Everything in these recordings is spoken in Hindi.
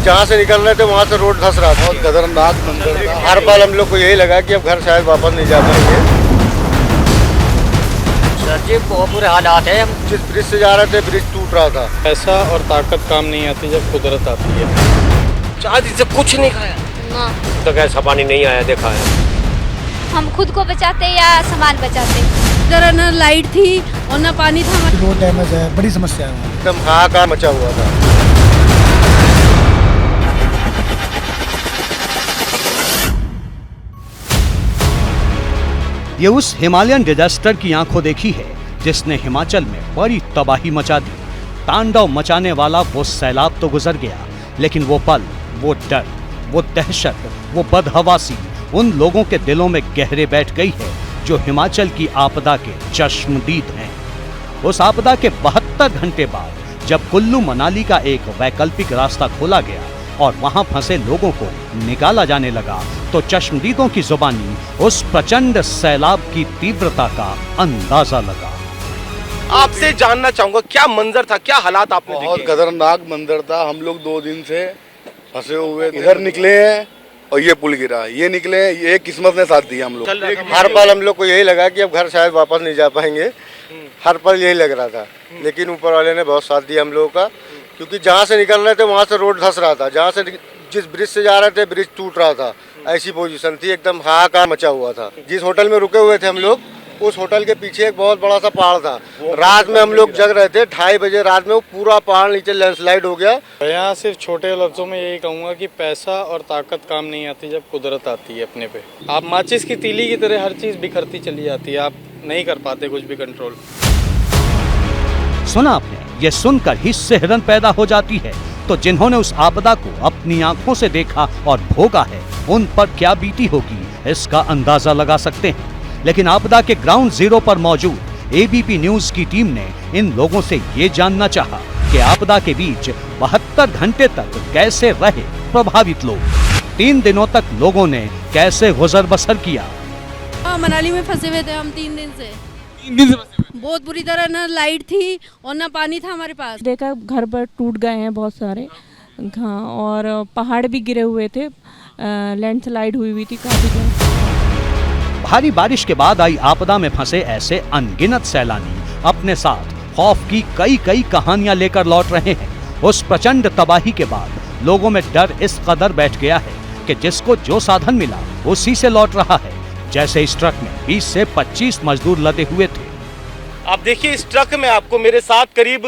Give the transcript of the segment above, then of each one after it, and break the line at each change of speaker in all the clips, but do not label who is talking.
जहाँ से निकल रहे थे वहाँ से रोड धंस रहा था। बहुत खतरनाक मंजर था। हर पल हम लोग को यही लगा कि अब घर शायद वापस नहीं जा पाएंगे।
सर जी बहुत बुरे हालात है। हम
जिस ब्रिज से जा रहे थे ब्रिज टूट रहा था।
पैसा और ताकत काम नहीं आती जब कुदरत आती है।
4 दिन से कुछ नहीं खाया
ना,
तो ऐसा पानी नहीं आया देखा है।
हम खुद को बचाते या सामान बचाते।
इधर न लाइट थी और न पानी था।
रोड डैमेज है, बड़ी समस्या है।
एकदम हाहाकार मचा हुआ था।
ये उस हिमालयन डिजास्टर की आंखों देखी है जिसने हिमाचल में बड़ी तबाही मचा दी। तांडव मचाने वाला वो सैलाब तो गुजर गया, लेकिन वो पल, वो डर, वो दहशत, वो बदहवासी उन लोगों के दिलों में गहरे बैठ गई है जो हिमाचल की आपदा के चश्मदीद हैं। उस आपदा के 72 घंटे बाद जब कुल्लू मनाली का एक वैकल्पिक रास्ता खोला गया और वहां फंसे लोगों को निकाला जाने लगा, तो चश्मदीदों की जुबानी उस प्रचंड सैलाब की तीव्रता का अंदाजा लगा।
आपसे जानना चाहूंगा क्या मंजर था, क्या हालात आपने देखे?
बहुत खतरनाक मंजर था। हम लोग 2 दिन से फंसे हुए इधर निकले हैं और ये पुल गिरा, ये निकले, ये किस्मत ने साथ दिया हम लोग। हर पल हम लोग को यही लगा कि अब घर शायद वापस नहीं जा पाएंगे। हर पल यही लग रहा था, लेकिन ऊपर वाले ने बहुत साथ दिया हम लोगों का, क्योंकि जहाँ से निकल रहे थे वहाँ से रोड धंस रहा था। जहाँ से जिस ब्रिज से जा रहे थे ब्रिज टूट रहा था। ऐसी पोजीशन थी, एकदम हाहाकार मचा हुआ था। जिस होटल में रुके हुए थे हम लोग, उस होटल के पीछे एक बहुत बड़ा सा पहाड़ था। रात में हम लोग जग रहे थे, 2:30 बजे रात में वो पूरा पहाड़ नीचे लैंडस्लाइड हो गया।
यहाँ सिर्फ छोटे लफ्जों में यही कहूँगा कि पैसा और ताकत काम नहीं आती जब कुदरत आती है अपने पे। आप माचिस की तीली की तरह हर चीज बिखरती चली जाती है, आप नहीं कर पाते कुछ भी कंट्रोल।
सुना आपने, ये सुनकर ही सिहरन पैदा हो जाती है। तो जिन्होंने उस आपदा को अपनी आंखों से देखा और भोगा है, उन पर क्या बीती होगी इसका अंदाजा लगा सकते हैं। लेकिन आपदा के ग्राउंड जीरो पर मौजूद एबीपी न्यूज की टीम ने इन लोगों से ये जानना चाहा कि आपदा के बीच 72 घंटे तक कैसे रहे प्रभावित लोग। 3 दिनों तक लोगों ने कैसे गुजर बसर किया।
मनाली में फंसे हुए थे हम 3 दिन से। बहुत बुरी तरह न लाइट थी और न पानी था हमारे पास।
देखा घर पर टूट गए हैं बहुत सारे, हाँ, और पहाड़ भी गिरे हुए थे, लैंडस्लाइड हुई थी काफी जगह।
भारी बारिश के बाद आई आपदा में फंसे ऐसे अनगिनत सैलानी अपने साथ खौफ की कई कहानियां लेकर लौट रहे हैं। उस प्रचंड तबाही के बाद लोगों में डर इस कदर बैठ गया है कि जिसको जो साधन मिला उसी से लौट रहा है। जैसे इस ट्रक में 20 से 25 मजदूर लदे हुए थे।
आप देखिए इस ट्रक में आपको मेरे साथ करीब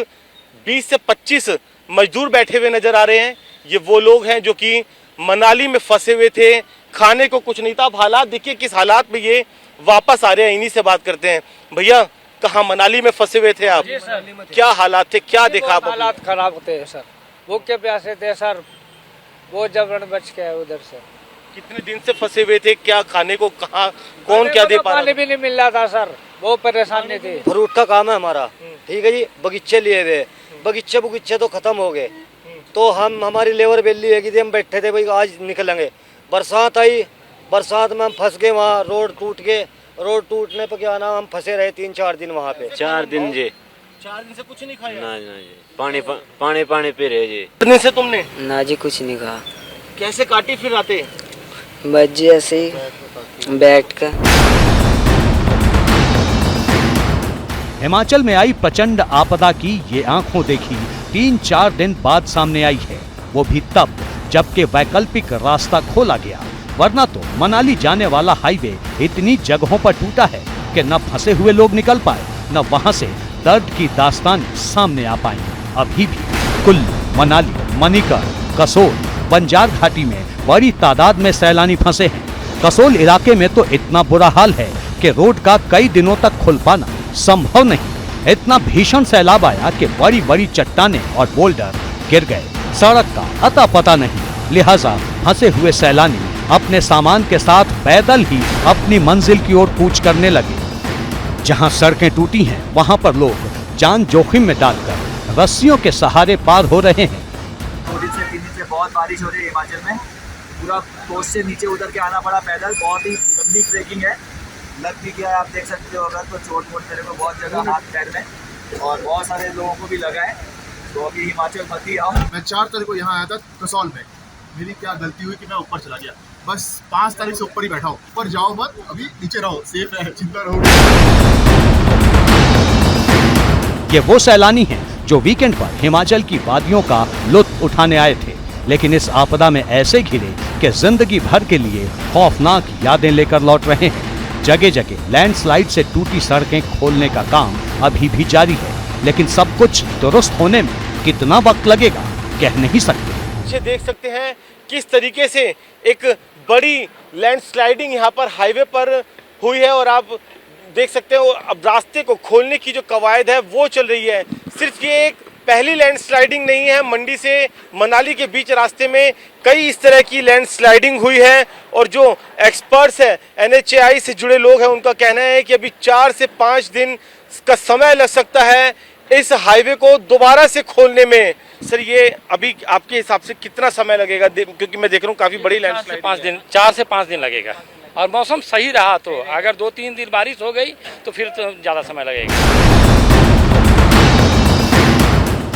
20 से 25 मजदूर बैठे हुए नजर आ रहे हैं। ये वो लोग हैं जो कि मनाली में फंसे हुए थे, खाने को कुछ नहीं था। अब हालात देखिए किस हालात में ये वापस आ रहे हैं। इन्हीं से बात करते हैं। भैया, कहाँ मनाली में फंसे हुए थे आप? क्या हालात थे, क्या देखा आप?
हालात खराब होते हैं सर, भूखे प्यासे थे सर, वो जबरन बच गया उधर से।
कितने दिन से फंसे हुए थे? क्या खाने को कहाँ कौन क्या दे पा रहा?
पानी भी नहीं मिल रहा था सर, बहुत परेशानी थी।
फ्रूट का काम है हमारा, ठीक है जी। बगीचे लिए थे, बगीचे तो खत्म हो गए, तो हमारी लेबर बेली है कि हम बैठे थे भाई आज निकलेंगे। बरसात आई, बरसात में हम फंस गए वहाँ। रोड टूटने पर क्या नाम हम फंसे रहे 3-4 दिन वहाँ पे।
4 दिन जी। 4 दिन से कुछ नहीं खाया?
नहीं, पानी पी रहे जी।
कितने से तुमने?
ना जी कुछ नहीं कहा।
कैसे काटी फिर आते?
बस जी ऐसे ही बैठ कर।
हिमाचल में आई प्रचंड आपदा की ये आंखों देखी 3-4 दिन बाद सामने आई है। वो भी तब जबकि वैकल्पिक रास्ता खोला गया, वरना तो मनाली जाने वाला हाईवे इतनी जगहों पर टूटा है कि न फंसे हुए लोग निकल पाए, न वहां से दर्द की दास्तान सामने आ पाई। अभी भी कुल्लू, मनाली, मणिकर्ण, कसोल, बंजार घाटी में बड़ी तादाद में सैलानी फंसे हैं। कसोल इलाके में तो इतना बुरा हाल है कि रोड का कई दिनों तक खुल पाना संभव नहीं। इतना भीषण सैलाब आया कि बड़ी बड़ी चट्टानें और बोल्डर गिर गए। सड़क का अता पता नहीं, लिहाजा फंसे हुए सैलानी अपने सामान के साथ पैदल ही अपनी मंजिल की ओर कूच करने लगे। जहां सड़कें टूटी हैं, वहां पर लोग जान जोखिम में डालकर रस्सियों के सहारे पार हो रहे हैं।
2 दिन से 3 दिन से बहुत बारिश हो रही है हिमाचल में। पूरा कोस्ट से नीचे उतर के आना पड़ा पैदल। बहुत ही गंदी ट्रेकिंग है, लग भी गया, आप देख सकते हो। अगर तो चोट मेरे को बहुत जगह हाथ पैर में, और बहुत सारे लोगों को भी लगा है। तो अभी हिमाचल भर्ती आओ।
मैं 4 तारीख को यहाँ आया था कसौल में, मेरी क्या गलती हुई कि मैं ऊपर चला गया, बस 5 तारीख से ऊपर ही बैठा हूँ। ऊपर जाओ मत, अभी नीचे रहो, सेफ है, चिंता रहो।
ये वो सैलानी हैं जो वीकेंड पर हिमाचल की वादियों का लुत्फ उठाने आए थे, लेकिन इस आपदा में ऐसे घिरे कि जिंदगी भर के लिए खौफनाक यादें लेकर लौट रहे हैं। जगह जगह लैंडस्लाइड से टूटी सड़कें खोलने का काम अभी भी जारी है, लेकिन सब कुछ दुरुस्त होने में कितना वक्त लगेगा कह नहीं सकते।
देख सकते हैं किस तरीके से एक बड़ी लैंडस्लाइडिंग यहाँ पर हाईवे पर हुई है और आप देख सकते हो अब रास्ते को खोलने की जो कवायद है वो चल रही है। सिर्फ ये एक पहली लैंडस्लाइडिंग नहीं है, मंडी से मनाली के बीच रास्ते में कई इस तरह की लैंडस्लाइडिंग हुई है और जो एक्सपर्ट्स हैं, NHAI से जुड़े लोग हैं, उनका कहना है कि अभी 4 से 5 दिन का समय लग सकता है इस हाईवे को दोबारा से खोलने में। सर ये अभी आपके हिसाब से कितना समय लगेगा, क्योंकि मैं देख रहा हूँ काफी बड़ी लैंडस्लाइड।
4 से 5 दिन लगेगा और मौसम सही रहा तो, अगर 2-3 दिन बारिश हो गई तो फिर तो ज़्यादा समय लगेगा।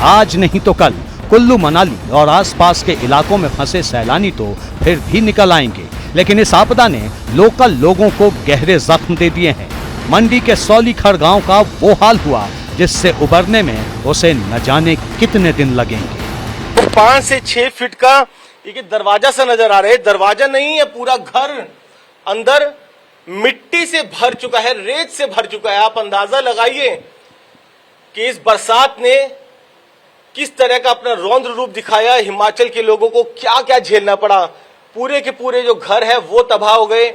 आज नहीं तो कल कुल्लू मनाली और आसपास के इलाकों में फंसे सैलानी तो फिर भी निकल आएंगे, लेकिन इस आपदा ने लोकल लोगों को गहरे जख्म दे दिए हैं। मंडी के सौलीखड़ गांव का वो हाल हुआ जिससे उबरने में उसे न जाने कितने दिन लगेंगे।
5 से 6 फीट का एक दरवाजा सा नजर आ रहा है, दरवाजा नहीं है, पूरा घर अंदर मिट्टी से भर चुका है, रेत से भर चुका है। आप अंदाजा लगाइए कि इस बरसात ने किस तरह का अपना रौद्र रूप दिखाया। हिमाचल के लोगों को क्या क्या झेलना पड़ा। पूरे के पूरे जो घर है वो तबाह हो गए,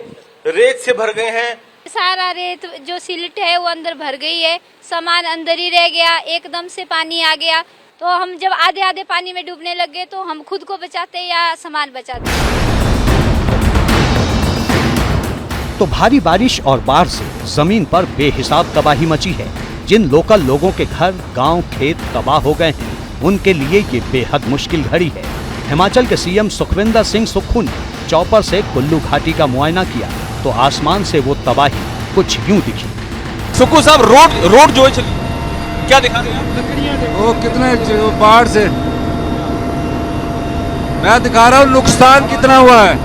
रेत से भर गए हैं।
सारा रेत जो सिलट है वो अंदर भर गई है, सामान अंदर ही रह गया, एकदम से पानी आ गया। तो हम जब आधे आधे पानी में डूबने लग गए तो हम खुद को बचाते या सामान बचाते।
तो भारी बारिश और बाढ़ से जमीन पर बेहिसाब तबाही मची है। जिन लोकल लोगों के घर, गांव, खेत तबाह हो गए हैं, उनके लिए ये बेहद मुश्किल घड़ी है। हिमाचल के CM सुखविंदर सिंह सुक्खू ने चौपर से कुल्लू घाटी का मुआयना किया तो आसमान से वो तबाही कुछ यूं दिखी।
सुक्खू साहब, रोड जो है क्या दिखा रहे हैं?
वो कितने बाढ़ से मैं दिखा रहा हूँ नुकसान कितना हुआ है।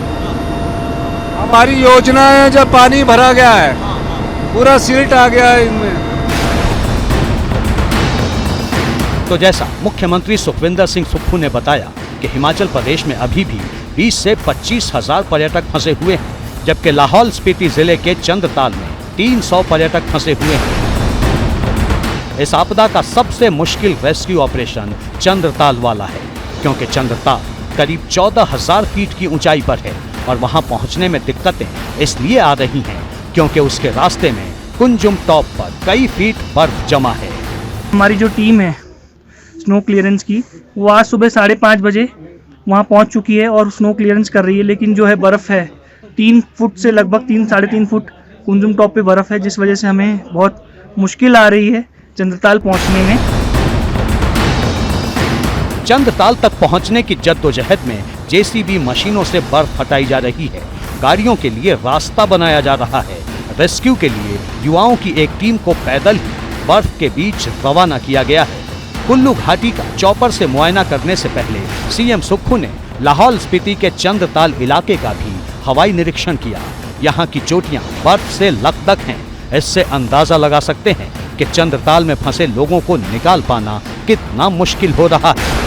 हमारी योजना है जब पानी भरा गया है, पूरा सील्ट आ गया है इनमें।
तो जैसा मुख्यमंत्री सुखविंदर सिंह सुक्खू ने बताया कि हिमाचल प्रदेश में अभी भी 20 से 25 हजार पर्यटक फंसे हुए हैं, जबकि लाहौल स्पीति जिले के चंद्रताल में 300 पर्यटक फंसे हुए हैं। इस आपदा का सबसे मुश्किल रेस्क्यू ऑपरेशन चंद्रताल वाला है, क्योंकि चंद्रताल करीब 14,000 फीट की ऊंचाई पर है और वहां पहुंचने में दिक्कतें इसलिए आ रही हैं क्योंकि उसके रास्ते में कुंजुम टॉप पर कई फीट बर्फ जमा है।
हमारी जो टीम है स्नो क्लियरेंस की, वो आज सुबह 5:30 बजे वहाँ पहुँच चुकी है और स्नो क्लियरेंस कर रही है, लेकिन जो है बर्फ़ है 3 फुट से लगभग 3-3.5 फुट कुंजुम टॉप पे बर्फ़ है, जिस वजह से हमें बहुत मुश्किल आ रही है चंद्रताल पहुँचने में।
चंद्रताल तक पहुंचने की जद्दोजहद में JCB मशीनों से बर्फ हटाई जा रही है, गाड़ियों के लिए रास्ता बनाया जा रहा है। रेस्क्यू के लिए युवाओं की एक टीम को पैदल ही बर्फ के बीच रवाना किया गया है। कुल्लू घाटी का चौपर से मुआयना करने से पहले CM सुक्खू ने लाहौल स्पीति के चंद्रताल इलाके का भी हवाई निरीक्षण किया। यहाँ की चोटियां बर्फ से लकदक हैं। इससे अंदाजा लगा सकते हैं कि चंद्रताल में फंसे लोगों को निकाल पाना कितना मुश्किल हो रहा है।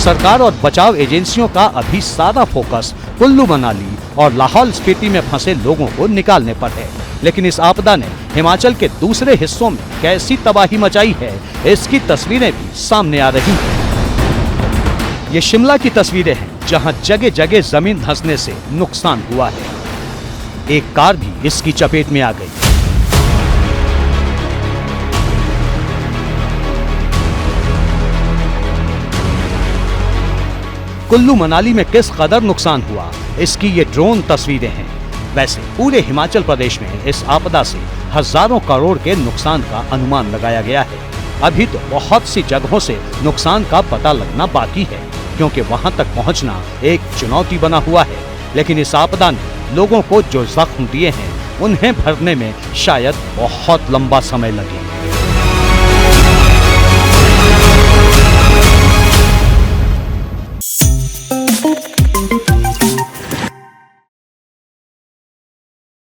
सरकार और बचाव एजेंसियों का अभी सारा फोकस कुल्लू मनाली और लाहौल स्पीति में फंसे लोगों को निकालने पर है, लेकिन इस आपदा ने हिमाचल के दूसरे हिस्सों में कैसी तबाही मचाई है, इसकी तस्वीरें भी सामने आ रही हैं। ये शिमला की तस्वीरें हैं, जहां जगह जगह जमीन धंसने से नुकसान हुआ है। एक कार भी इसकी चपेट में आ गई। कुल्लू मनाली में किस कदर नुकसान हुआ, इसकी ये ड्रोन तस्वीरें हैं। वैसे पूरे हिमाचल प्रदेश में इस आपदा से हजारों करोड़ के नुकसान का अनुमान लगाया गया है। अभी तो बहुत सी जगहों से नुकसान का पता लगना बाकी है, क्योंकि वहां तक पहुंचना एक चुनौती बना हुआ है। लेकिन इस आपदा ने लोगों को जो जख्म दिए हैं, उन्हें भरने में शायद बहुत लंबा समय लगे।